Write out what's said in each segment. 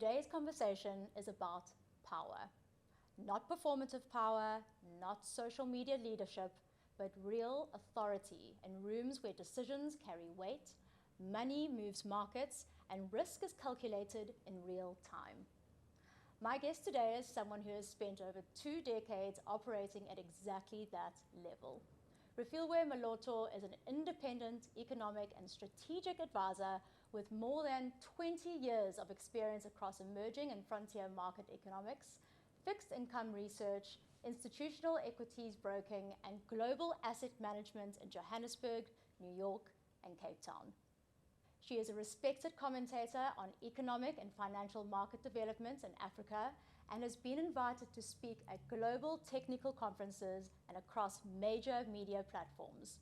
Today's conversation is about power. Not performative power, not social media leadership, but real authority in rooms where decisions carry weight, money moves markets, and risk is calculated in real time. My guest today is someone who has spent over 2 decades operating at exactly that level. Refilwe Moloto is an independent economic and strategic advisor with more than 20 years of experience across emerging and frontier market economics, fixed income research, institutional equities broking, and global asset management in Johannesburg, New York, and Cape Town. She is a respected commentator on economic and financial market developments in Africa and has been invited to speak at global technical conferences and across major media platforms.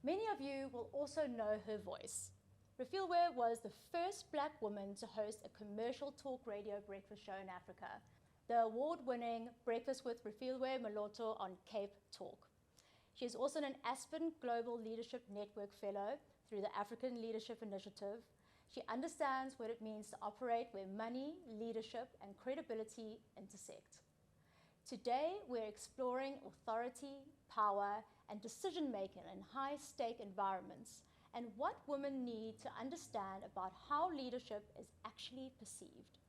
Many of you will also know her voice. Refilwe was the first black woman to host a commercial talk radio breakfast show in Africa, the award-winning Breakfast with Refilwe Moloto on CapeTalk. She is also an Aspen Global Leadership Network Fellow through the African Leadership Initiative. She understands what it means to operate where money, leadership, and credibility intersect. Today, we're exploring authority, power, and decision-making in high-stake environments, and what women need to understand about how leadership is actually perceived.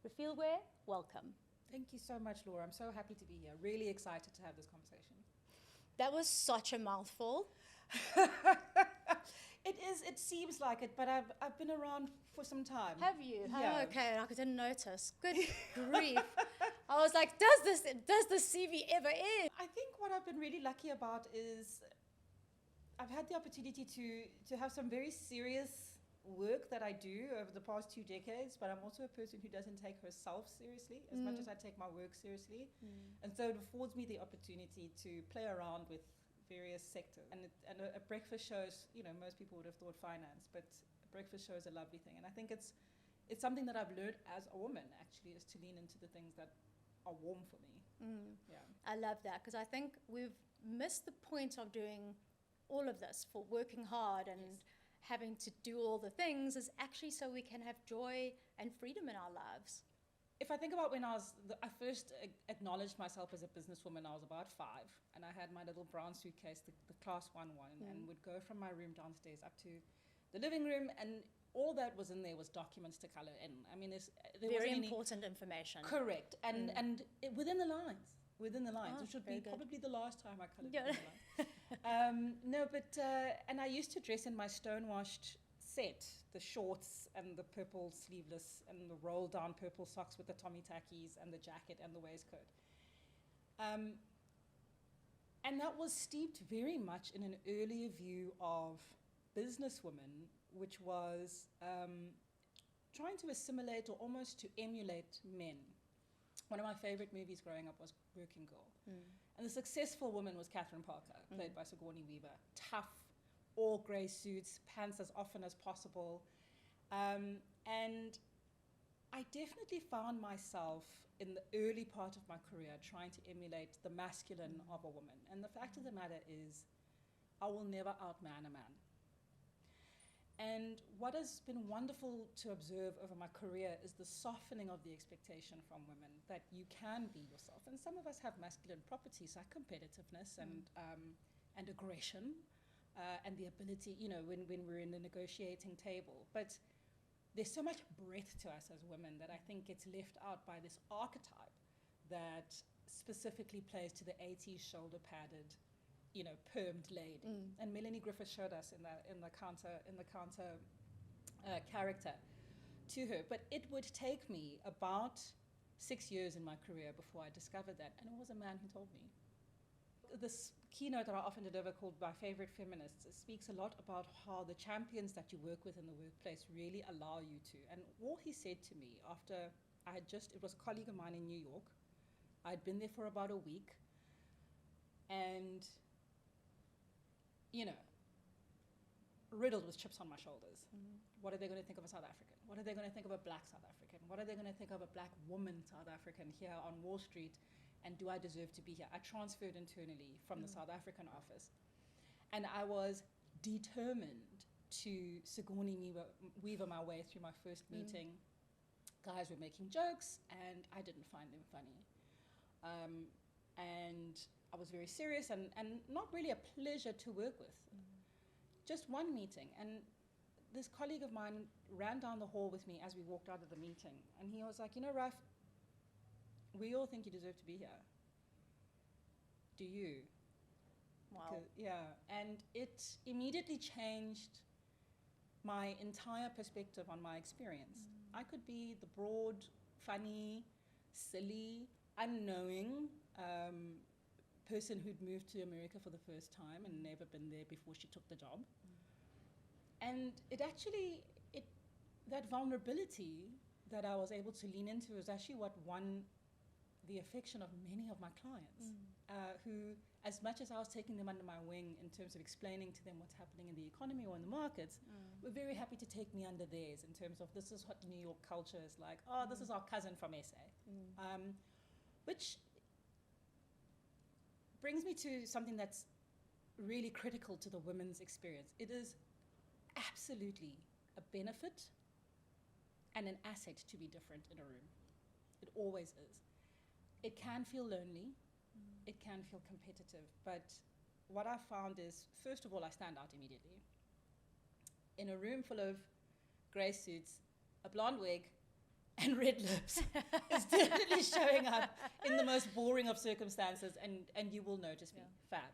Refilwe, welcome. Thank you so much, Laura. I'm so happy to be here. Really excited to have this conversation. That was such a mouthful. It seems like it, but I've been around for some time. Have you? Yeah. Oh, okay, I didn't notice. Good grief. I was like, does the CV ever end? I think what I've been really lucky about is I've had the opportunity to have some very serious work that I do over the past 2 decades, but I'm also a person who doesn't take herself seriously as much as I take my work seriously. And so it affords me the opportunity to play around with various sectors. And a breakfast show is, most people would have thought finance, but a breakfast show is a lovely thing. And I think it's something that I've learned as a woman, actually, is to lean into the things that are warm for me. Yeah. I love that, because I think we've missed the point of doing all of this for working hard and having to do all the things is actually so we can have joy and freedom in our lives. If I think about when I first acknowledged myself as a businesswoman, I was about 5, and I had my little brown suitcase, the class 1 one, and would go from my room downstairs up to the living room, and all that was in there was documents to color in. I mean, there very wasn't important information. Correct, and within the lines, which would be good. probably the last time I colored within the lines. And I used to dress in my stonewashed set, the shorts and the purple sleeveless and the rolled down purple socks with the Tommy Tackies and the jacket and the waistcoat. And that was steeped very much in an earlier view of businesswomen, which was trying to assimilate or almost to emulate men. One of my favorite movies growing up was Working Girl. And the successful woman was Catherine Parker, played by Sigourney Weaver. Tough, all grey suits, pants as often as possible. And I definitely found myself in the early part of my career trying to emulate the masculine of a woman. And the fact of the matter is, I will never outman a man. And what has been wonderful to observe over my career is the softening of the expectation from women that you can be yourself. And some of us have masculine properties like competitiveness and aggression. And the ability, when we're in the negotiating table. But there's so much breadth to us as women that I think gets left out by this archetype that specifically plays to the 80s shoulder-padded, permed lady. And Melanie Griffith showed us in the counter character to her. But it would take me about 6 years in my career before I discovered that, and it was a man who told me. This keynote that I often deliver called My Favorite Feminists speaks a lot about how the champions that you work with in the workplace really allow you to. And all he said to me after it was a colleague of mine in New York. I'd been there for about a week. And, riddled with chips on my shoulders. What are they going to think of a South African? What are they going to think of a black South African? What are they going to think of a black woman South African here on Wall Street? And do I deserve to be here? I transferred internally from the South African office. And I was determined to Sigourney Weaver my way through my first meeting guys were making jokes, and I didn't find them funny. And I was very serious and not really a pleasure to work with. Just one meeting, and this colleague of mine ran down the hall with me as we walked out of the meeting, and he was like, you know, Raf, we all think you deserve to be here. Do you? Wow. Yeah, and it immediately changed my entire perspective on my experience. I could be the broad, funny, silly, unknowing person who'd moved to America for the first time and never been there before she took the job. And it actually, that vulnerability that I was able to lean into was actually what won the affection of many of my clients, who, as much as I was taking them under my wing in terms of explaining to them what's happening in the economy or in the markets, were very happy to take me under theirs in terms of this is what New York culture is like. Oh, this is our cousin from SA. Which brings me to something that's really critical to the women's experience. It is absolutely a benefit and an asset to be different in a room. It always is. It can feel lonely, it can feel competitive, but what I found is, first of all, I stand out immediately. In a room full of grey suits, a blonde wig, and red lips is definitely showing up in the most boring of circumstances, and you will notice me, fab.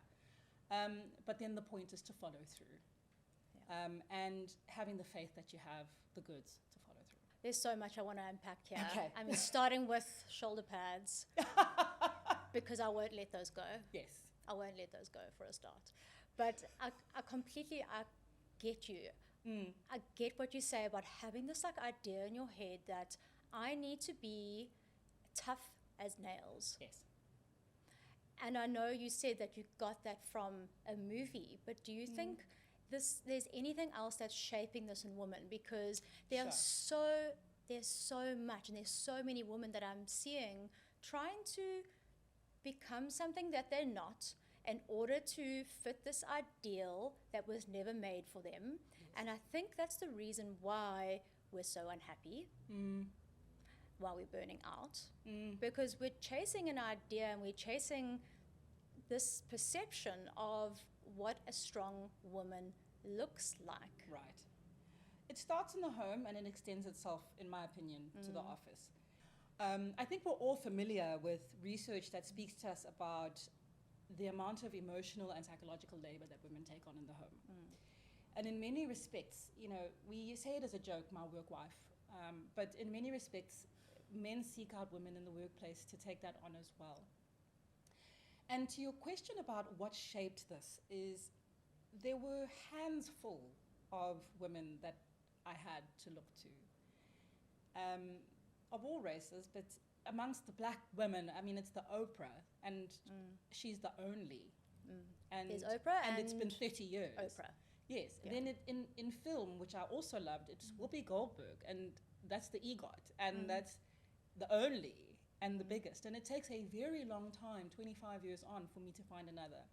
But then the point is to follow through. And having the faith that you have the goods to follow through. There's so much I want to unpack here. Okay. I mean, starting with shoulder pads, because I won't let those go. Yes. I won't let those go for a start. But I get you. I get what you say about having this like idea in your head that I need to be tough as nails. Yes. And I know you said that you got that from a movie, but do you think there's anything else that's shaping this in women? Because there's so much, and there's so many women that I'm seeing trying to become something that they're not in order to fit this ideal that was never made for them. Yes. And I think that's the reason why we're so unhappy, why we're burning out, because we're chasing an idea and we're chasing this perception of what a strong woman looks like. Right. It starts in the home and it extends itself, in my opinion, to the office. I think we're all familiar with research that speaks to us about the amount of emotional and psychological labor that women take on in the home. And in many respects, you know, we say it as a joke, my work wife, but in many respects, men seek out women in the workplace to take that on as well. And to your question about what shaped this is there were hands full of women that I had to look to, of all races, but amongst the black women, I mean, it's the Oprah, and she's the only. And there's Oprah, and it's been 30 years. Oprah. Yes. Yeah. And then in film, which I also loved, it's Whoopi Goldberg, and that's the EGOT, and that's the only and the biggest. And it takes a very long time, 25 years on, for me to find another.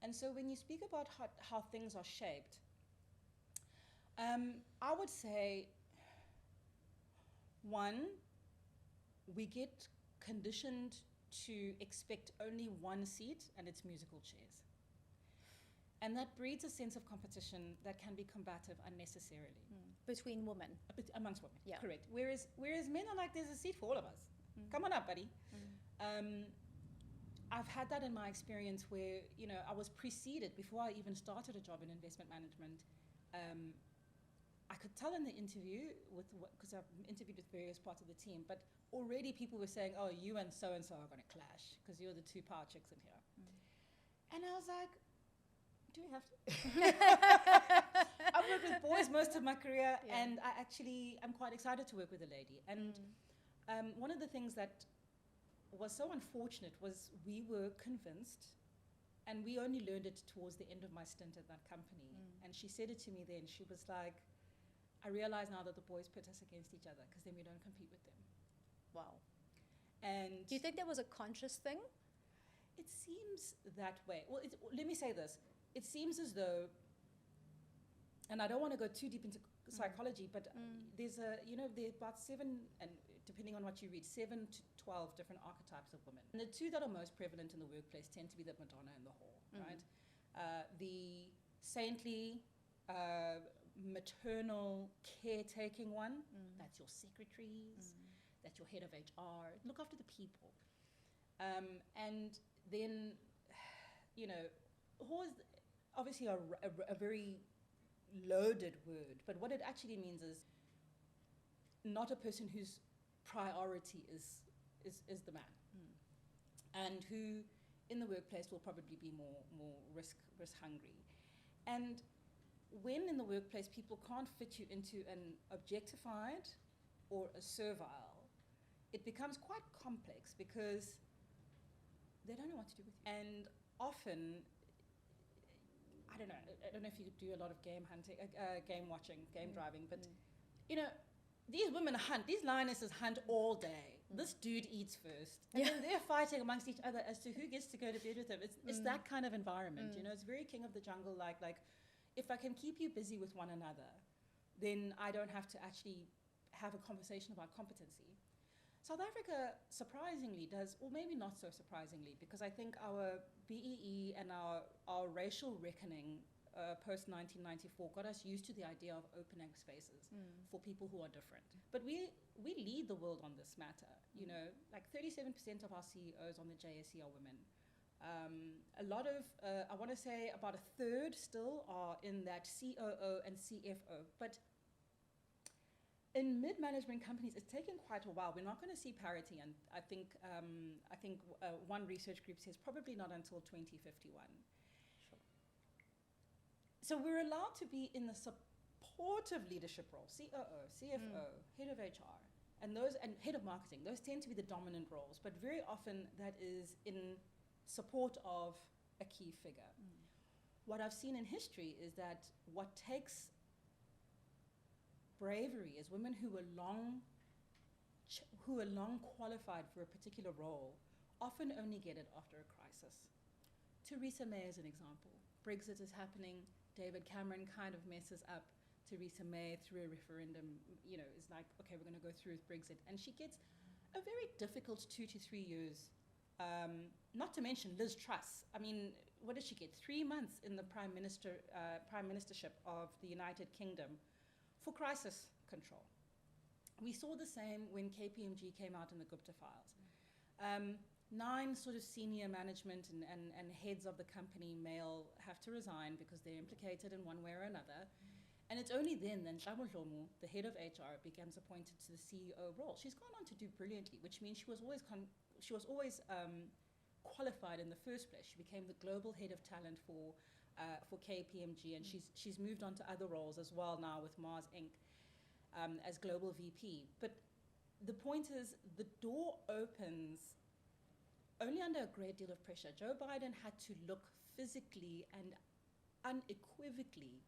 And so when you speak about how things are shaped, I would say, one, we get conditioned to expect only one seat, and it's musical chairs. And that breeds a sense of competition that can be combative unnecessarily. Between women. Amongst women, yeah. Correct. Whereas men are like, there's a seat for all of us. Come on up, buddy. I've had that in my experience where, you know, I was preceded, before I even started a job in investment management, I could tell in the interview, because I've interviewed with various parts of the team, but already people were saying, oh, you and so-and-so are going to clash, because you're the two power chicks in here. And I was like, do we have to? I've worked with boys most of my career, and I actually am quite excited to work with a lady. And one of the things that was so unfortunate was we were convinced, and we only learned it towards the end of my stint at that company. And she said it to me then. She was like, I realize now that the boys put us against each other because then we don't compete with them. Wow. And do you think that was a conscious thing? It seems that way. Well, let me say this. It seems as though and I don't want to go too deep into psychology, but there's there are about 7, and depending on what you read, 7 to 12 different archetypes of women. And the two that are most prevalent in the workplace tend to be the Madonna and the whore, right? The saintly, maternal, caretaking one, that's your secretaries, that's your head of HR, look after the people. And then, whore is obviously a very loaded word, but what it actually means is not a person whose priority is the man, and who in the workplace will probably be more risk hungry. And when in the workplace people can't fit you into an objectified or a servile, it becomes quite complex because they don't know what to do with you. And often, I don't know if you do a lot of game hunting, game watching, game driving, but these women hunt, these lionesses hunt all day. This dude eats first, and then they're fighting amongst each other as to who gets to go to bed with them. It's that kind of environment, it's very king of the jungle. Like if I can keep you busy with one another, then I don't have to actually have a conversation about competency. South Africa surprisingly does, or maybe not so surprisingly, because I think our BEE and our racial reckoning post-1994 got us used to the idea of opening spaces for people who are different. But we lead the world on this matter. Like 37% of our CEOs on the JSE are women. A lot of, I want to say about a third still are in that COO and CFO. But in mid-management companies, it's taken quite a while. We're not going to see parity, and I think one research group says probably not until 2051. So we're allowed to be in the supportive leadership role, COO, CFO, head of HR, and head of marketing. Those tend to be the dominant roles, but very often that is in support of a key figure. What I've seen in history is that what takes bravery is women who were long qualified for a particular role often only get it after a crisis. Theresa May is an example. Brexit is happening. David Cameron kind of messes up Theresa May through a referendum, is like, okay, we're going to go through with Brexit. And she gets a very difficult 2 to 3 years. Not to mention Liz Truss. I mean, what did she get? 3 months in the prime ministership of the United Kingdom for crisis control. We saw the same when KPMG came out in the Gupta files. 9 sort of senior management and heads of the company male have to resign because they're implicated in one way or another. And it's only then Nhlamu Dlomu, the head of HR, becomes appointed to the CEO role. She's gone on to do brilliantly, which means she was always qualified in the first place. She became the global head of talent for KPMG, and she's moved on to other roles as well now with Mars Inc. As global VP. But the point is, the door opens only under a great deal of pressure. Joe Biden had to look physically and unequivocally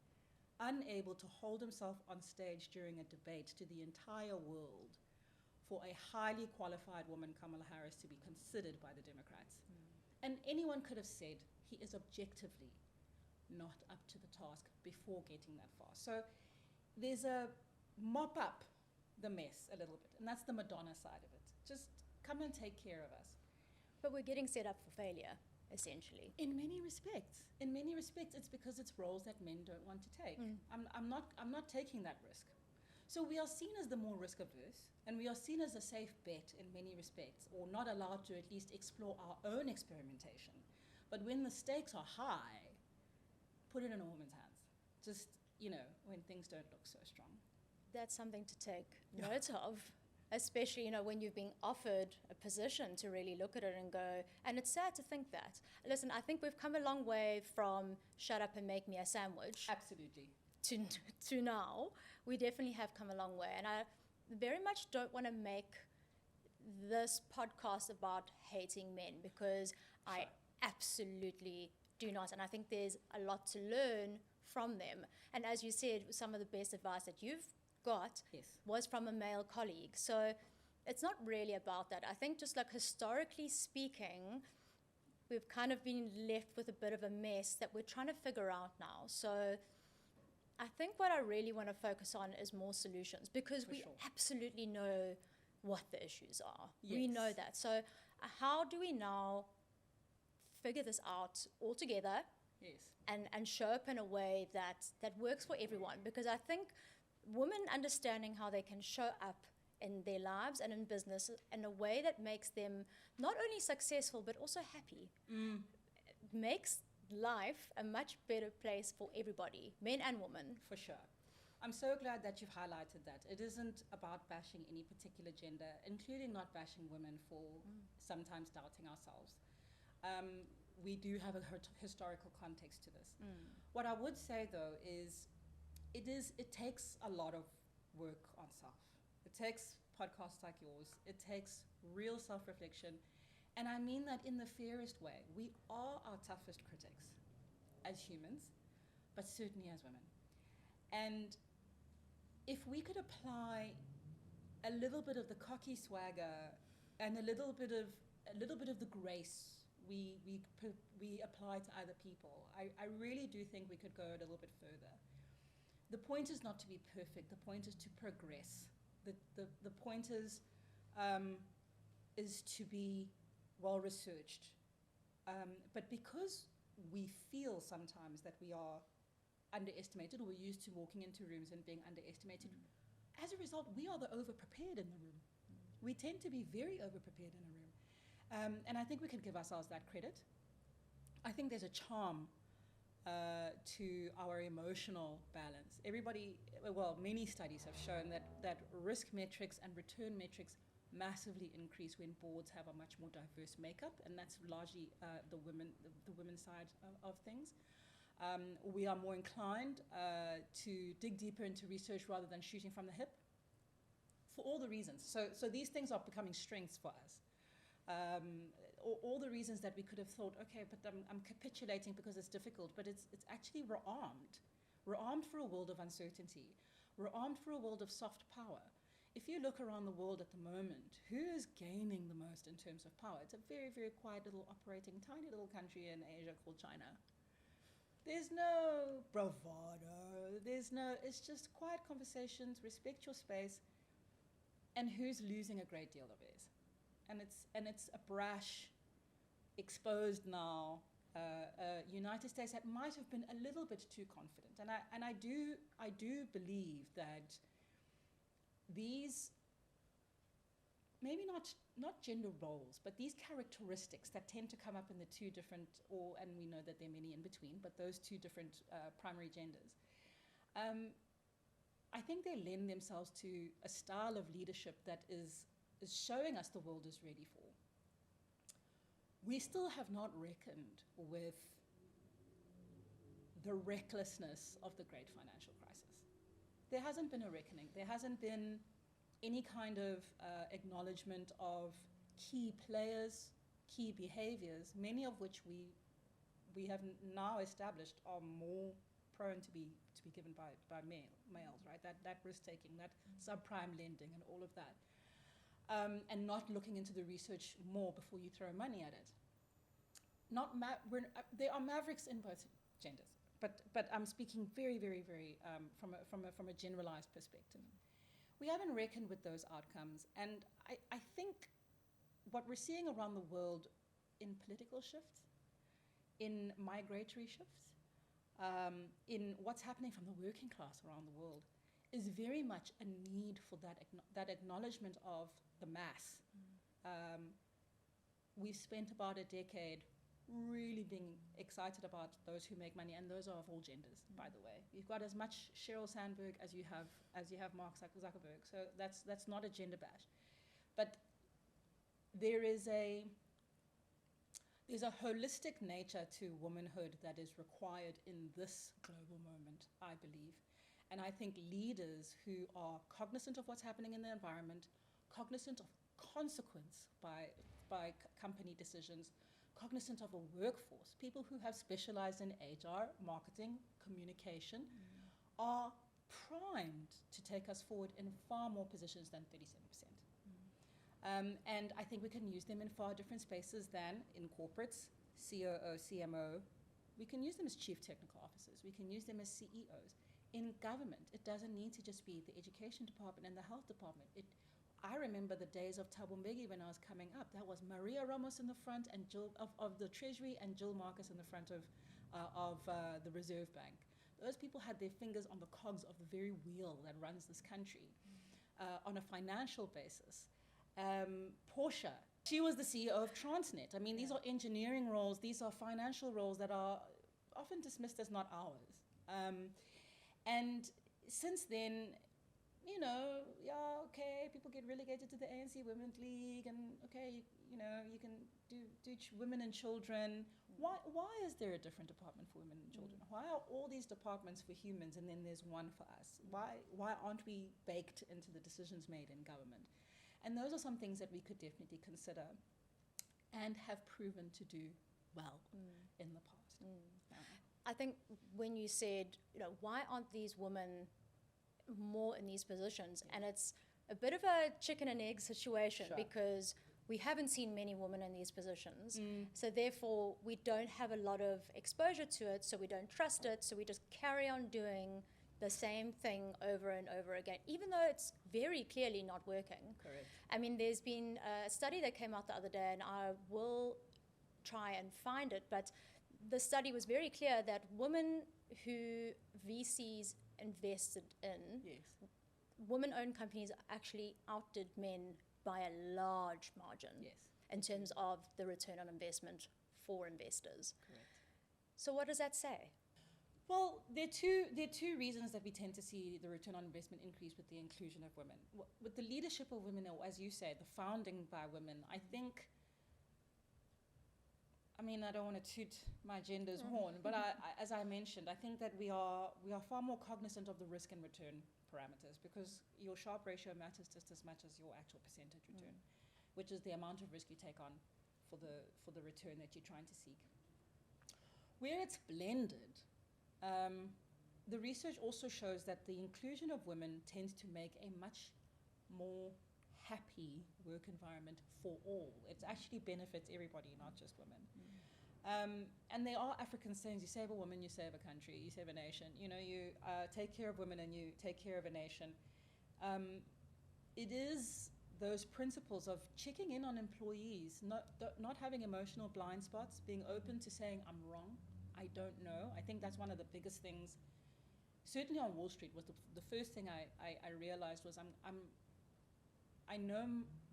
unable to hold himself on stage during a debate to the entire world for a highly qualified woman, Kamala Harris, to be considered by the Democrats. And anyone could have said he is objectively not up to the task before getting that far. So there's a mop up the mess a little bit, and that's the Madonna side of it. Just come and take care of us. But we're getting set up for failure, essentially. In many respects, it's because it's roles that men don't want to take. I'm not taking that risk. So we are seen as the more risk averse, and we are seen as a safe bet in many respects, or not allowed to at least explore our own experimentation. But when the stakes are high, put it in a woman's hands. Just, when things don't look so strong. That's something to take note of. Especially, when you've been offered a position to really look at it and go, and it's sad to think that. Listen, I think we've come a long way from shut up and make me a sandwich. Absolutely. To now. We definitely have come a long way. And I very much don't want to make this podcast about hating men, because I absolutely do not. And I think there's a lot to learn from them. And as you said, some of the best advice that you've got was from a male colleague. So it's not really about that. I think just like historically speaking, we've kind of been left with a bit of a mess that we're trying to figure out now. So I think what I really want to focus on is more solutions, because For we sure. absolutely know what the issues are. Yes. We know that. So how do we now figure this out all together Yes. and show up in a way that works for everyone? Because I think women understanding how they can show up in their lives and in business in a way that makes them not only successful but also happy makes life a much better place for everybody, men and women. For sure. I'm so glad that you've highlighted that. It isn't about bashing any particular gender, including not bashing women for sometimes doubting ourselves. We do have a historical context to this. What I would say, though, is it takes a lot of work on self. It takes podcasts like yours. It takes real self-reflection. And I mean that in the fairest way. We are our toughest critics as humans, but certainly as women. And if we could apply a little bit of the cocky swagger and a little bit of the grace we apply to other people, I really do think we could go a little bit further. The point is not to be perfect. The point is to progress. The point is to be well researched. But because we feel sometimes that we are underestimated, or we're used to walking into rooms and being underestimated, as a result, we are the over-prepared in the room. We tend to be very over-prepared in a room. And I think we can give ourselves that credit. I think there's a charm to our emotional balance. Many studies have shown that risk metrics and return metrics massively increase when boards have a much more diverse makeup, and that's largely the women's side of things. We are more inclined to dig deeper into research rather than shooting from the hip, for all the reasons. So these things are becoming strengths for us. All the reasons that we could have thought, okay, but I'm capitulating because it's difficult, but it's actually we're armed. We're armed for a world of uncertainty. We're armed for a world of soft power. If you look around the world at the moment, who is gaining the most in terms of power? It's a very, very quiet little operating, tiny little country in Asia called China. There's no bravado. It's just quiet conversations, respect your space, and who's losing a great deal of theirs. And it's a brash, exposed now United States that might have been a little bit too confident. And I do believe that these, maybe not gender roles, but these characteristics that tend to come up in the two different, and we know that there are many in between, but those two different primary genders, I think they lend themselves to a style of leadership that is showing us the world is ready for. We still have not reckoned with the recklessness of the great financial crisis. There hasn't been a reckoning. There hasn't been any kind of acknowledgement of key players, key behaviors, many of which we have now established are more prone to be given by males, right? That risk-taking, that subprime lending and all of that. And not looking into the research more before you throw money at it. There are mavericks in both genders, but I'm speaking very, very, very from a generalized perspective. We haven't reckoned with those outcomes, and I think what we're seeing around the world in political shifts, in migratory shifts, in what's happening from the working class around the world, is very much a need for that acknowledgement of the mass. We've spent about a decade really being excited about those who make money, and those are of all genders, by the way. You've got as much Sheryl Sandberg as you have Mark Zuckerberg, so that's not a gender bash. But there's a holistic nature to womanhood that is required in this global moment, I believe. And I think leaders who are cognizant of what's happening in the environment, cognizant of consequence by company decisions, cognizant of a workforce, people who have specialized in HR, marketing, communication, are primed to take us forward in far more positions than 37%. And I think we can use them in far different spaces than in corporates, COO, CMO. We can use them as chief technical officers. We can use them as CEOs. in government, it doesn't need to just be the education department and the health department. I remember the days of Thabo Mbeki when I was coming up. That was Maria Ramos in the front and Jill of the Treasury, and Jill Marcus in the front of the Reserve Bank. Those people had their fingers on the cogs of the very wheel that runs this country on a financial basis. Portia, she was the CEO of Transnet. I mean, these are engineering roles, these are financial roles that are often dismissed as not ours. And since then, you know, people get relegated to the ANC Women's League, and you can do women and children. Why is there a different department for women and children? Why are all these departments for humans and then there's one for us? Why aren't we baked into the decisions made in government? And those are some things that we could definitely consider and have proven to do well in the past. I think when you said, why aren't these women more in these positions? And it's a bit of a chicken and egg situation, because we haven't seen many women in these positions. So therefore, we don't have a lot of exposure to it, so we don't trust it, so we just carry on doing the same thing over and over again, even though it's very clearly not working. Correct. I mean, there's been a study that came out the other day, and I will try and find it, but the study was very clear that women who VCs invested in, women-owned companies actually outdid men by a large margin in terms of the return on investment for investors. Correct. So what does that say? Well, there are two reasons that we tend to see the return on investment increase with the inclusion of women. With the leadership of women, or as you say, the founding by women, I think, I don't want to toot my gender's horn, but as I mentioned, I think that we are far more cognizant of the risk and return parameters, because your Sharpe ratio matters just as much as your actual percentage return, which is the amount of risk you take on for the return that you're trying to seek. Where it's blended, the research also shows that the inclusion of women tends to make a much more happy work environment for all. It actually benefits everybody, not just women. And there are African sayings: you save a woman, you save a country, you save a nation. You take care of women and you take care of a nation. It is those principles of checking in on employees, not having emotional blind spots, being open to saying, I'm wrong, I don't know. I think that's one of the biggest things. Certainly on Wall Street was the first thing I realized was I know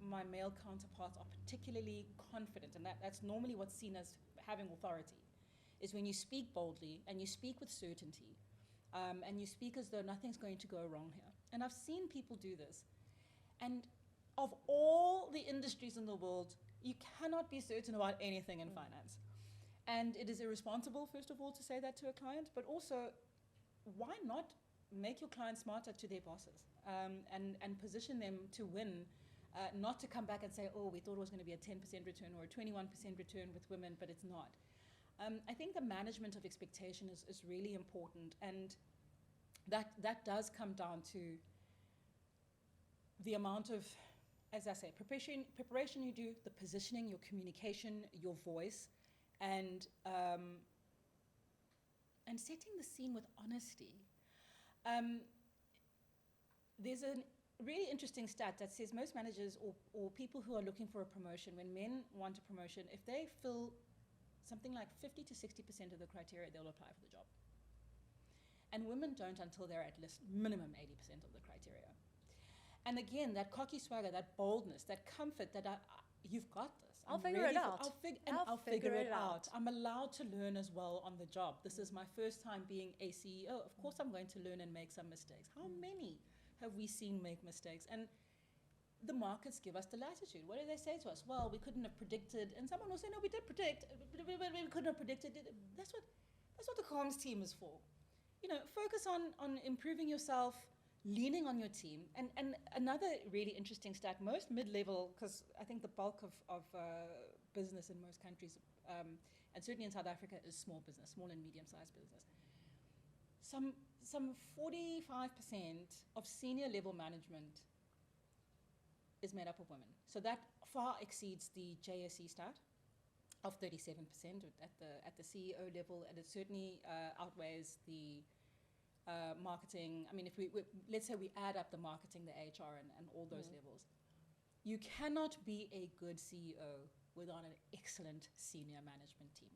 my male counterparts are particularly confident, and that's normally what's seen as having authority, is when you speak boldly and you speak with certainty, and you speak as though nothing's going to go wrong here. And I've seen people do this. And of all the industries in the world, you cannot be certain about anything in finance. And it is irresponsible, first of all, to say that to a client, but also, why not make your client smarter to their bosses, and position them to win, not to come back and say, oh, we thought it was going to be a 10% return or a 21% return with women, but it's not. I think the management of expectation is really important, and that does come down to the amount of, as I say, preparation you do, the positioning, your communication, your voice, and setting the scene with honesty. There's a really interesting stat that says most managers or people who are looking for a promotion, when men want a promotion, if they fill something like 50 to 60% of the criteria, they'll apply for the job. And women don't until they're at least minimum 80% of the criteria. And again, that cocky swagger, that boldness, that comfort that you've got this. I'll figure it out. I'll figure it out. I'm allowed to learn as well on the job. This is my first time being a CEO. Of course I'm going to learn and make some mistakes. How many have we seen make mistakes? And the markets give us the latitude. What do they say to us? Well, we couldn't have predicted. And someone will say, no, we did predict, but we couldn't have predicted it. That's what the comms team is for. Focus on improving yourself, leaning on your team. And another really interesting stat, most mid-level, because I think the bulk of business in most countries, and certainly in South Africa, is small business, small and medium-sized business. Some 45% of senior level management is made up of women. So that far exceeds the JSE stat of 37% at the CEO level, and it certainly outweighs the marketing. I mean, if we let's say we add up the marketing, the HR, and all those levels, you cannot be a good CEO without an excellent senior management team.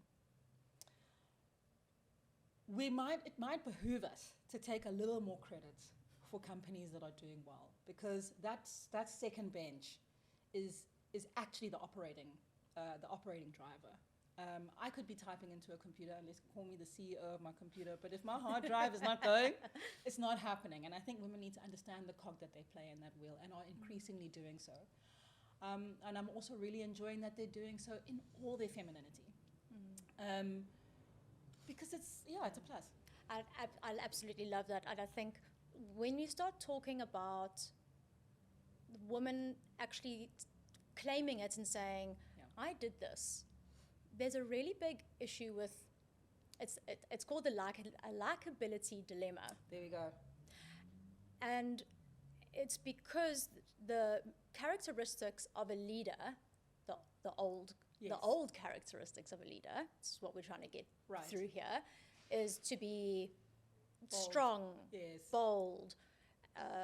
It might behoove us to take a little more credit for companies that are doing well, because that second bench is actually the operating driver. I could be typing into a computer and let's call me the CEO of my computer, but if my hard drive is not going, it's not happening. And I think women need to understand the cog that they play in that wheel, and are increasingly doing so. And I'm also really enjoying that they're doing so in all their femininity. Because it's a plus. I absolutely love that. And I think when you start talking about women actually claiming it and saying, I did this, there's a really big issue with, it's called a likability dilemma. There we go. And it's because the characteristics of a leader, the old characteristics of a leader, this is what we're trying to get through here, is to be bold, strong, bold,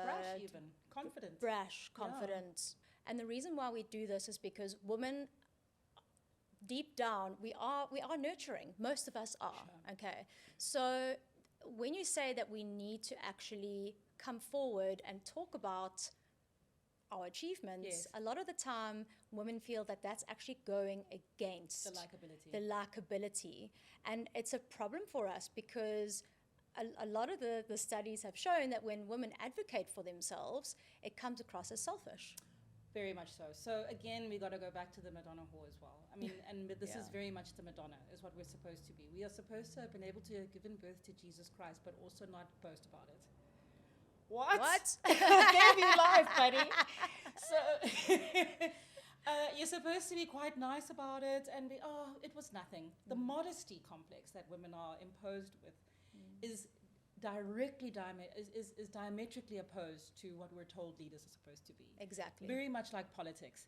brash even, confident. Brash, confident. Yeah. And the reason why we do this is because women, deep down, we are nurturing. Most of us are. Sure. Okay. So when you say that we need to actually come forward and talk about our achievements, a lot of the time women feel that that's actually going against the likability. And it's a problem for us because a lot of the studies have shown that when women advocate for themselves, it comes across as selfish. Very much so. So again, we got to go back to the Madonna whore as well. I mean, and this is very much the Madonna, is what we're supposed to be. We are supposed to have been able to have given birth to Jesus Christ, but also not boast about it. What? Gave you life, buddy. So you're supposed to be quite nice about it and be, it was nothing. The modesty complex that women are imposed with is diametrically opposed to what we're told leaders are supposed to be. Exactly. Very much like politics.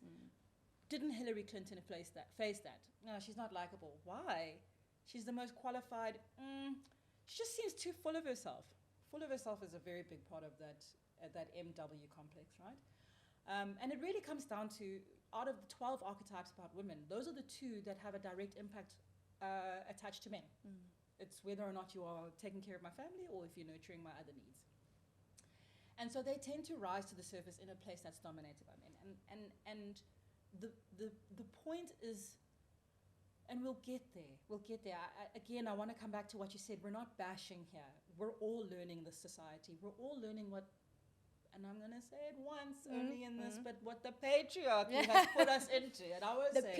Didn't Hillary Clinton face that? No, she's not likable. Why? She's the most qualified. She just seems too full of herself. Full of herself is a very big part of that MW complex, right? And it really comes down to, out of the 12 archetypes about women, those are the two that have a direct impact attached to men. It's whether or not you are taking care of my family or if you're nurturing my other needs. And so they tend to rise to the surface in a place that's dominated by men. And the point is, and we'll get there. I want to come back to what you said. We're not bashing here. We're all learning this society. We're all learning what, and I'm going to say it once only in this, but what the patriarchy has put us into. And I will say it again.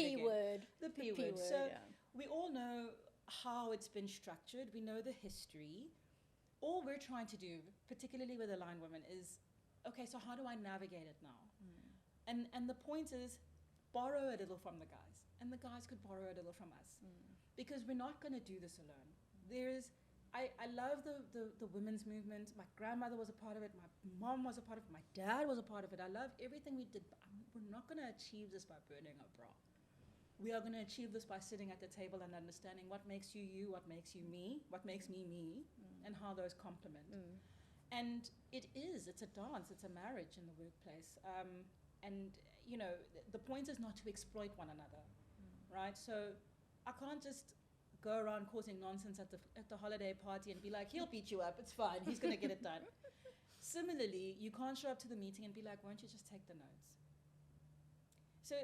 The P word. So we all know how it's been structured. We know the history. All we're trying to do, particularly with aligned women, is, okay, so how do I navigate it now? And the point is, borrow a little from the guys. And the guys could borrow a little from us. Because we're not going to do this alone. I love the women's movement. My grandmother was a part of it. My mom was a part of it. My dad was a part of it. I love everything we did. But we're not going to achieve this by burning our bra. We are going to achieve this by sitting at the table and understanding what makes you you, what makes you me, what makes me me, and how those complement. And it's a dance, it's a marriage in the workplace. And, the point is not to exploit one another, right? So I can't just go around causing nonsense at the holiday party and be like, he'll beat you up, it's fine, he's going to get it done. Similarly, you can't show up to the meeting and be like, won't you just take the notes? So,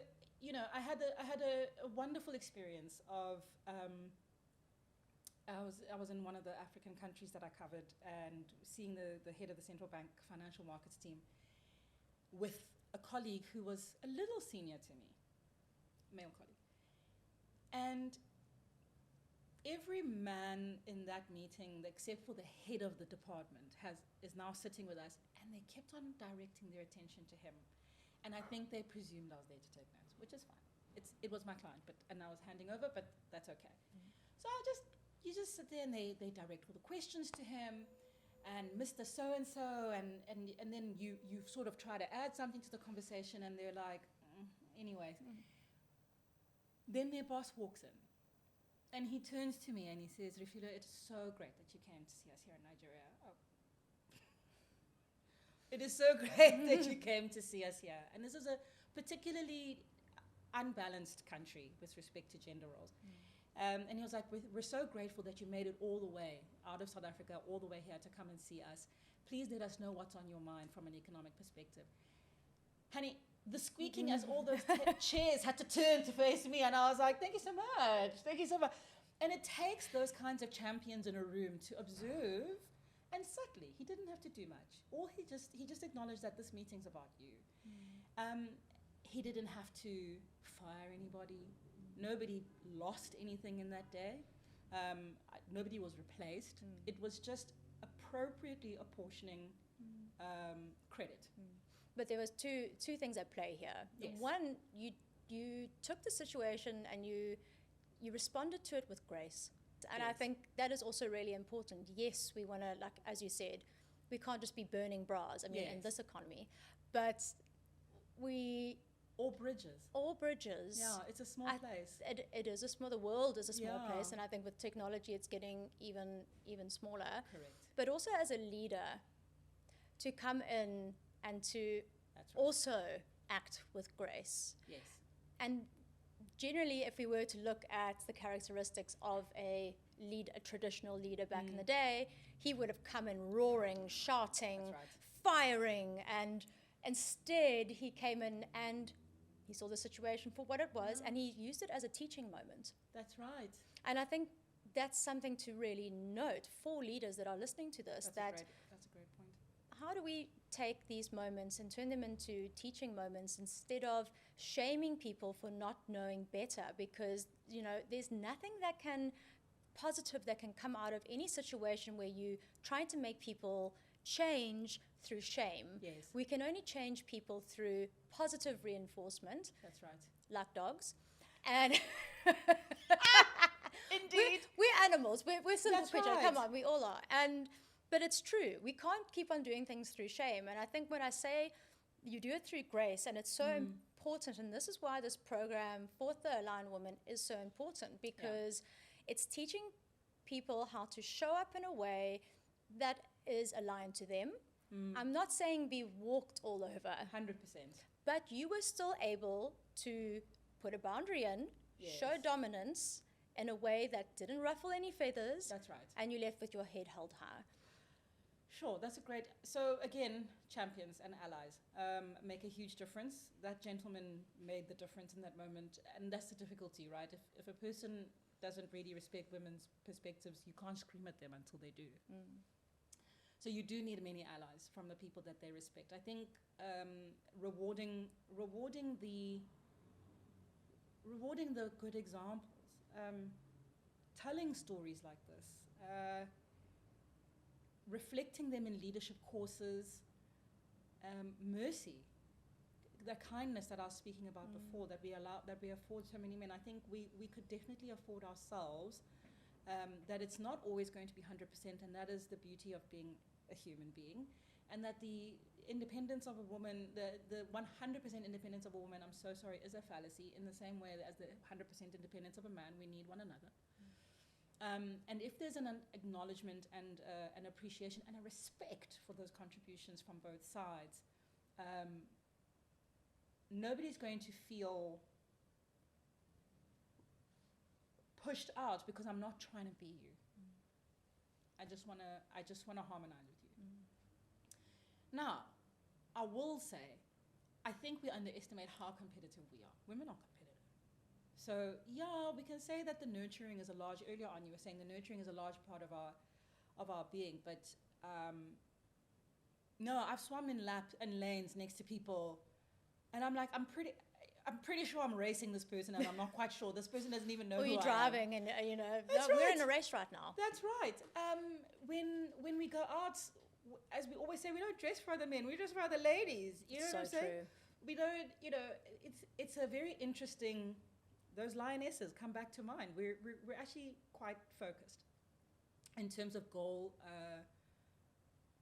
I had a wonderful experience of, I was in one of the African countries that I covered and seeing the head of the central bank financial markets team with a colleague who was a little senior to me, male colleague. And every man in that meeting, except for the head of the department, is now sitting with us, and they kept on directing their attention to him. And I think they presumed I was there to take notes, which is fine. It was my client, and I was handing over, but that's okay. So you just sit there and they direct all the questions to him, and Mr. So-and-so, and then you sort of try to add something to the conversation, and they're like, anyways. Then their boss walks in. And he turns to me and he says, Refilwe, it's so great that you came to see us here in Nigeria. Oh. It is so great that you came to see us here. And this is a particularly unbalanced country with respect to gender roles. And he was like, we're so grateful that you made it all the way out of South Africa, all the way here to come and see us. Please let us know what's on your mind from an economic perspective. Honey, the squeaking as all those chairs had to turn to face me, and I was like, thank you so much, thank you so much. And it takes those kinds of champions in a room to observe, and subtly, he didn't have to do much. He just acknowledged that this meeting's about you. He didn't have to fire anybody. Nobody lost anything in that day. Nobody was replaced. It was just appropriately apportioning credit. But there was two things at play here. Yes. One, you took the situation and you responded to it with grace. And Yes. I think that is also really important. Yes, we want to, like, as you said, we can't just be burning bras, I mean, in Yes. this economy. But All bridges. all bridges. Yeah, it's a small place. It is a small, the world is a small Yeah. place. And I think with technology, it's getting even smaller. Correct. But also as a leader, to come in and to That's right. also act with grace. Yes. And generally, if we were to look at the characteristics of a traditional leader back in the day, he would have come in roaring, shouting, That's right. firing, and instead he came in and he saw the situation for what it was, and he used it as a teaching moment. That's right. And I think that's something to really note for leaders that are listening to this, That's a great point. how do we take these moments and turn them into teaching moments instead of shaming people for not knowing better? Because, there's nothing positive that can come out of any situation where you try to make people change through shame. Yes. We can only change people through positive reinforcement, That's right. like dogs. And Indeed. we're animals. We're simple That's creatures. right. Come on, we all are. But it's true. We can't keep on doing things through shame. And I think when I say you do it through grace, and it's so important, and this is why this program for the Aligned Woman is so important, because it's teaching people how to show up in a way that is aligned to them. I'm not saying be walked all over, 100%. but you were still able to put a boundary in, Yes. show dominance in a way that didn't ruffle any feathers, That's right. and you left with your head held high. Sure, that's a great. So again, champions and allies make a huge difference. That gentleman made the difference in that moment, and that's the difficulty, right? If a person doesn't really respect women's perspectives, you can't scream at them until they do. So you do need many allies from the people that they respect. I think rewarding the good examples, telling stories like this. Reflecting them in leadership courses, mercy, the kindness that I was speaking about before, that we afford so many men. I think we could definitely afford ourselves that it's not always going to be 100%, and that is the beauty of being a human being, and that the independence of a woman, the 100% independence of a woman, I'm so sorry, is a fallacy, in the same way as the 100% independence of a man. We need one another. And if there's an acknowledgement and an appreciation and a respect for those contributions from both sides, nobody's going to feel pushed out because I'm not trying to be you. I just want to harmonize with you. Now, I will say, I think we underestimate how competitive we are. Women are competitive. So yeah, we can say that the nurturing is earlier on you were saying the nurturing is a large part of our being, but no, I've swum in lanes next to people, and I'm like, I'm pretty sure I'm racing this person, and I'm not quite sure. This person doesn't even know who I am. Or you're driving, and That's we're right. in a race right now. That's right. When we go out, as we always say, we don't dress for other men, we dress for other ladies. You know So what I'm saying? true. We don't, it's a very interesting, those lionesses come back to mind. We're actually quite focused in terms of goal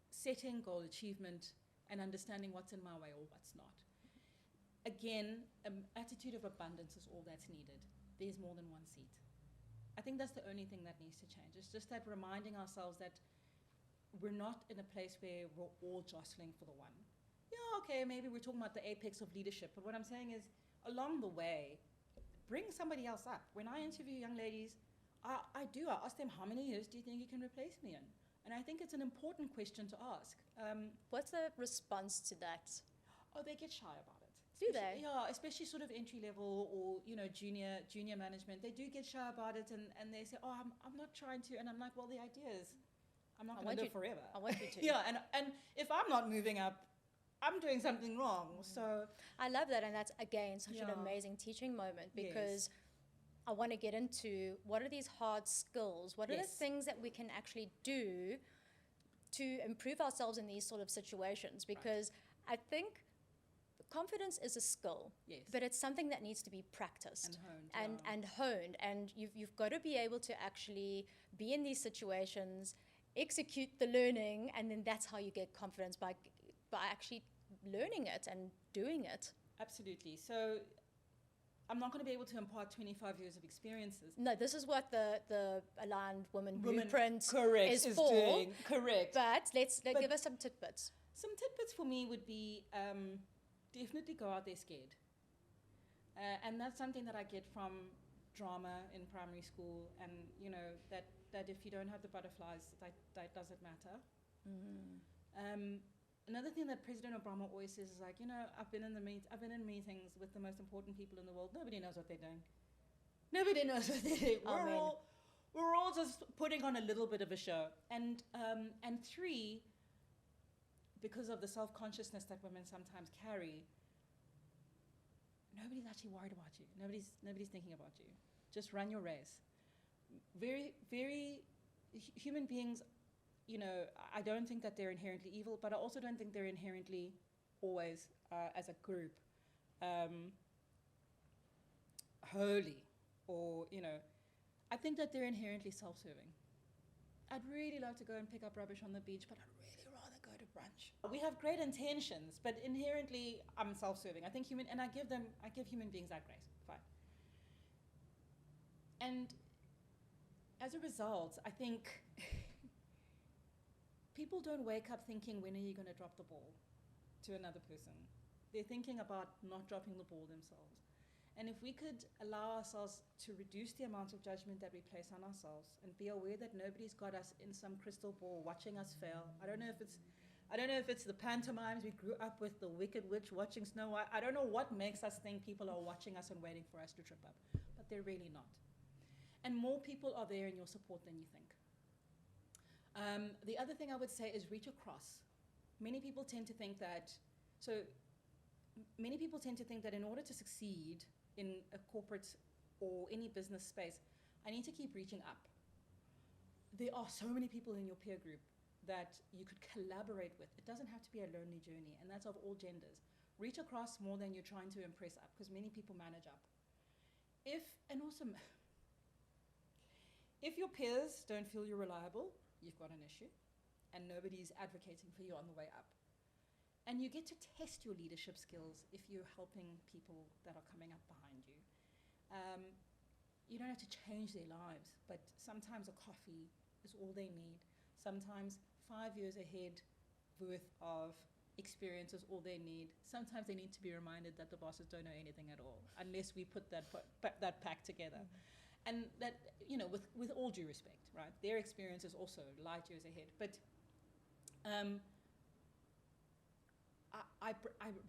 setting, goal achievement, and understanding what's in my way or what's not. Again, attitude of abundance is all that's needed. There's more than one seat. I think that's the only thing that needs to change. It's just that reminding ourselves that we're not in a place where we're all jostling for the one. Yeah, okay, maybe we're talking about the apex of leadership, but what I'm saying is, along the way, bring somebody else up. When I interview young ladies, I ask them, how many years do you think you can replace me in? And I think it's an important question to ask. What's the response to that? Oh, they get shy about it. Do they? Yeah, especially sort of entry level or, you know, junior management. They do get shy about it, and they say, oh, I'm not trying to. And I'm like, well, the idea is I'm not going to live forever. I want you to. Yeah, and if I'm not moving up, I'm doing something wrong. So I love that, and that's, again, such an amazing teaching moment, because I want to get into what are these hard skills? What are the things that we can actually do to improve ourselves in these sort of situations? Because I think confidence is a skill, but it's something that needs to be practiced and honed. And you've got to be able to actually be in these situations, execute the learning, and then that's how you get confidence, by actually learning it and doing it. Absolutely. So I'm not going to be able to impart 25 years of experiences. No, this is what the Aligned Women Blueprint is for. Doing. Correct. But give us some tidbits. Some tidbits for me would be definitely go out there scared. And that's something that I get from drama in primary school, and, you know, that if you don't have the butterflies, that doesn't matter. Another thing that President Obama always says is, like, you know, I've been in meetings with the most important people in the world. Nobody knows what they're doing. Nobody knows what they're doing. We're all just putting on a little bit of a show. And 3, because of the self-consciousness that women sometimes carry, nobody's actually worried about you. Nobody's thinking about you. Just run your race. Human beings, you know, I don't think that they're inherently evil, but I also don't think they're inherently always, as a group, holy, or, you know, I think that they're inherently self-serving. I'd really love to go and pick up rubbish on the beach, but I'd really rather go to brunch. We have great intentions, but inherently I'm self-serving. I think I give human beings that grace. Fine. And as a result, I think people don't wake up thinking, when are you going to drop the ball to another person? They're thinking about not dropping the ball themselves. And if we could allow ourselves to reduce the amount of judgment that we place on ourselves, and be aware that nobody's got us in some crystal ball watching us fail. I don't know if it's the pantomimes we grew up with, the Wicked Witch watching Snow White. I don't know what makes us think people are watching us and waiting for us to trip up, but they're really not. And more people are there in your support than you think. The other thing I would say is reach across. Many people tend to think that in order to succeed in a corporate or any business space, I need to keep reaching up. There are so many people in your peer group that you could collaborate with. It doesn't have to be a lonely journey, and that's of all genders. Reach across more than you're trying to impress up, because many people manage up. If your peers don't feel you're reliable, you've got an issue, and nobody's advocating for you on the way up. And you get to test your leadership skills if you're helping people that are coming up behind you. You don't have to change their lives, but sometimes a coffee is all they need. Sometimes 5 years ahead worth of experience is all they need. Sometimes they need to be reminded that the bosses don't know anything at all, unless we put that pack together. And that, you know, with all due respect, right? Their experience is also light years ahead. But I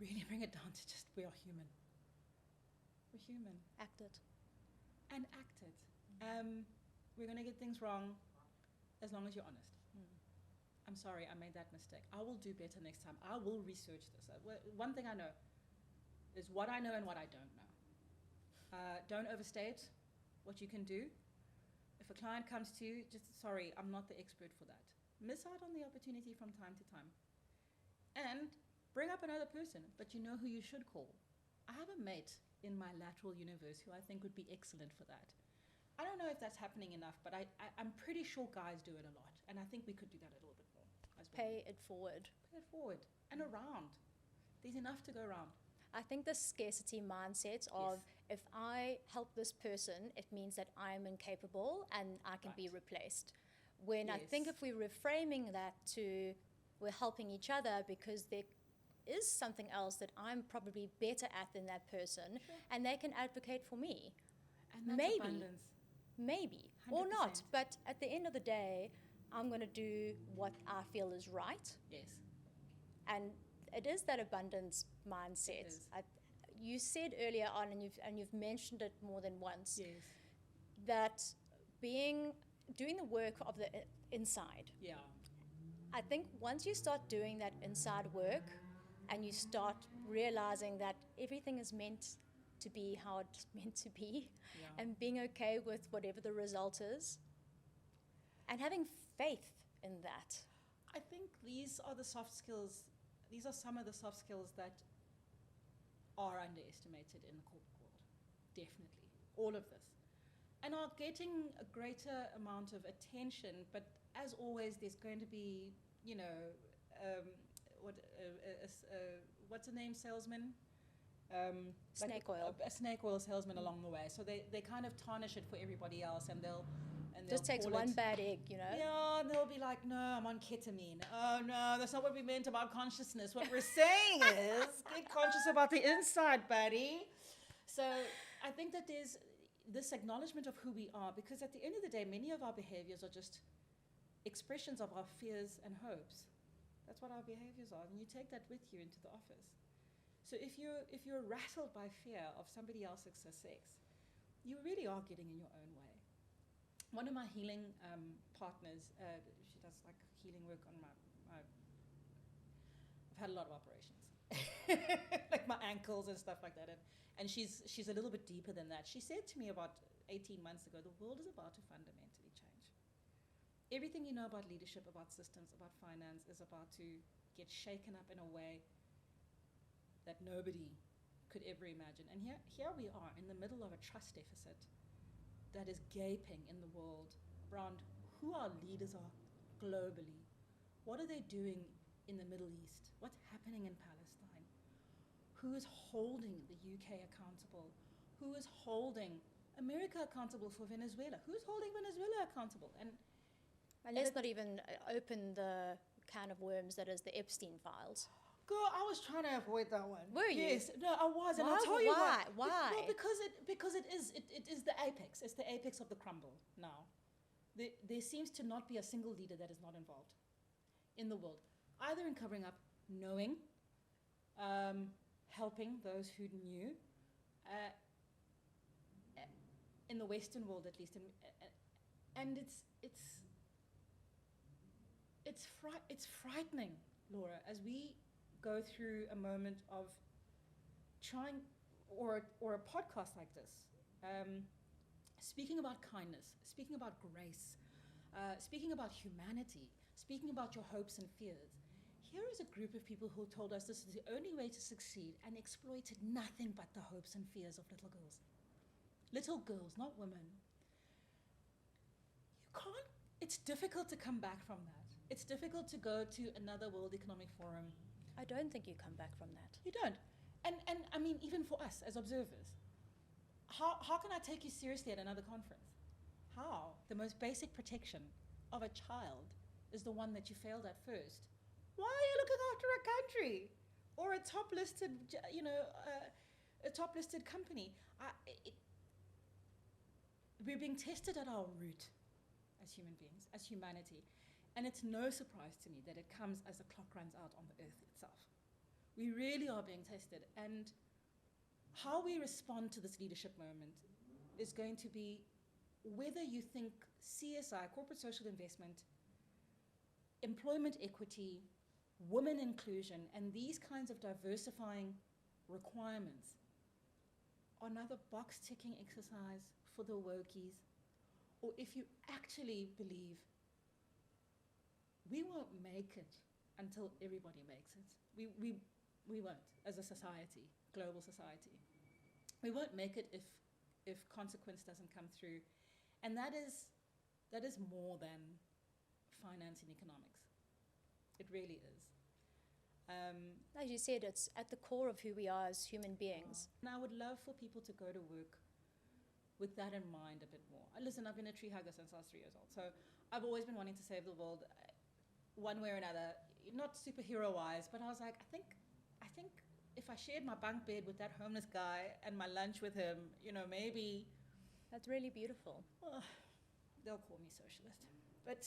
really bring it down to just, we are human. We're human. Act it. And act it. We're going to get things wrong as long as you're honest. I'm sorry, I made that mistake. I will do better next time. I will research this. One thing I know is what I know and what I don't know. Don't overstate what you can do. If a client comes to you, just, sorry, I'm not the expert for that. Miss out on the opportunity from time to time. And bring up another person, but you know who you should call. I have a mate in my lateral universe who I think would be excellent for that. I don't know if that's happening enough, but I'm pretty sure guys do it a lot. And I think we could do that a little bit more as well. Pay it forward. Pay it forward and around. There's enough to go around. I think the scarcity mindset of if I help this person, it means that I'm incapable and I can be replaced. When I think if we're reframing that to we're helping each other because there is something else that I'm probably better at than that person, and they can advocate for me. And that's abundance. Maybe, 100%. or not. But at the end of the day, I'm going to do what I feel is right. Yes. And it is that abundance mindset. You said earlier on, and you've mentioned it more than once, that doing the work of the inside. Yeah. I think once you start doing that inside work, and you start realizing that everything is meant to be how it's meant to be, and being okay with whatever the result is, and having faith in that. I think these are the soft skills. These are some of the soft skills that are underestimated in the corporate world. Definitely. All of this. And are getting a greater amount of attention, but as always, there's going to be, what's the name, salesman? Snake oil. A snake oil salesman along the way. So they kind of tarnish it for everybody else, and they'll just takes one bad egg, Yeah, and they'll be like, no, I'm on ketamine. Oh no, that's not what we meant about consciousness. What we're saying is get conscious about the inside, buddy. So I think that there's this acknowledgement of who we are, because at the end of the day, many of our behaviors are just expressions of our fears and hopes. That's what our behaviors are, and you take that with you into the office. So if you're rattled by fear of somebody else's success, you really are getting in your own way. One of my healing partners, she does like healing work on I've had a lot of operations, like my ankles and stuff like that, and she's a little bit deeper than that. She said to me about 18 months ago, the world is about to fundamentally change. Everything you know about leadership, about systems, about finance is about to get shaken up in a way that nobody could ever imagine. And here we are in the middle of a trust deficit that is gaping in the world around who our leaders are globally. What are they doing in the Middle East? What's happening in Palestine? Who is holding the UK accountable? Who is holding America accountable for Venezuela? Who's holding Venezuela accountable? And let's not even open the can of worms that is the Epstein files. Girl, I was trying to avoid that one. Were you? Yes, no, I was, and why? I'll tell you why. Why? Well, because it is the apex. It's the apex of the crumble now. There seems to not be a single leader that is not involved in the world, either in covering up, knowing, helping those who knew, in the Western world at least, and it's frightening, Laura, as we go through a moment of trying, or a podcast like this, speaking about kindness, speaking about grace, speaking about humanity, speaking about your hopes and fears. Here is a group of people who told us this is the only way to succeed, and exploited nothing but the hopes and fears of little girls. Little girls, not women. It's difficult to come back from that. It's difficult to go to another World Economic Forum. I don't think you come back from that. You don't. And I mean, even for us as observers, how can I take you seriously at another conference? How? The most basic protection of a child is the one that you failed at first. Why are you looking after a country or a top listed, a top listed company? We're being tested at our root as human beings, as humanity. And it's no surprise to me that it comes as the clock runs out on the earth itself. We really are being tested. And how we respond to this leadership moment is going to be whether you think CSI, corporate social investment, employment equity, women inclusion, and these kinds of diversifying requirements are another box-ticking exercise for the wokies, or if you actually believe we won't make it until everybody makes it. We won't, as a society, global society. We won't make it if consequence doesn't come through. And that is more than finance and economics. It really is. As you said, it's at the core of who we are as human beings. And I would love for people to go to work with that in mind a bit more. Listen, I've been a tree hugger since I was 3 years old, so I've always been wanting to save the world one way or another, not superhero-wise, but I was like, I think if I shared my bunk bed with that homeless guy and my lunch with him, maybe... That's really beautiful. They'll call me socialist, but,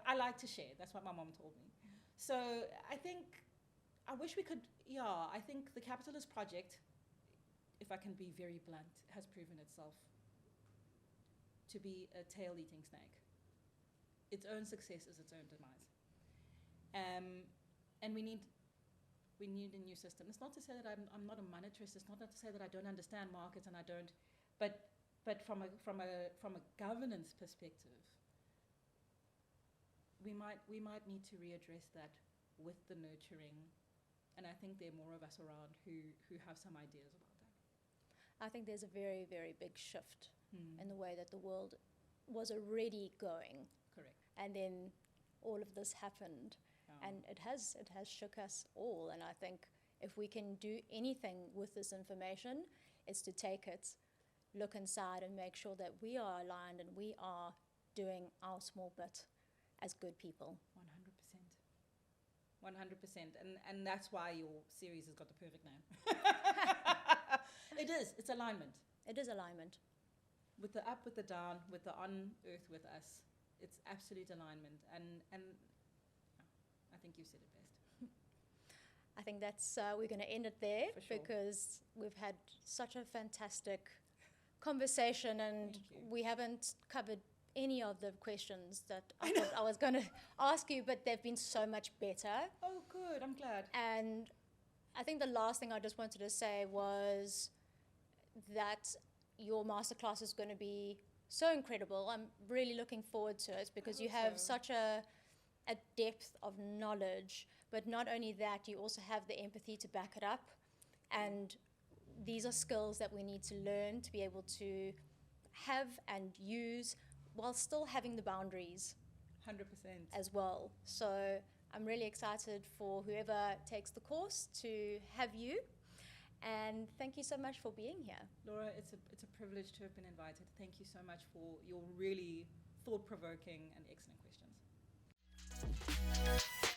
I like to share. That's what my mom told me. So I wish we could, I think the Capitalist Project, if I can be very blunt, has proven itself to be a tail-eating snake. Its own success is its own demise. And we need a new system. It's not to say that I'm not a monetarist. It's not to say that I don't understand markets and I don't, but from a governance perspective, we might need to readdress that with the nurturing, and I think there are more of us around who have some ideas about that. I think there's a very, very big shift in the way that the world was already going. Correct. And then all of this happened, and it has shook us all. And I think if we can do anything with this information, it's to take it, look inside, and make sure that we are aligned and we are doing our small bit as good people. 100%. And that's why your series has got the perfect name. It is. It's alignment. It is alignment. With the up, with the down, with the on earth with us. It's absolute alignment. And I think you said it best. I think that's, we're going to end it there. For sure. Because we've had such a fantastic conversation, and we haven't covered any of the questions that I thought I was going to ask you, but they've been so much better. Oh, good. I'm glad. And I think the last thing I just wanted to say was that your masterclass is going to be so incredible. I'm really looking forward to it because you have such a depth of knowledge, but not only that, you also have the empathy to back it up. And these are skills that we need to learn to be able to have and use while still having the boundaries 100% as well. So I'm really excited for whoever takes the course to have you. And thank you so much for being here. Laura, it's a privilege to have been invited. Thank you so much for your really thought-provoking and excellent questions.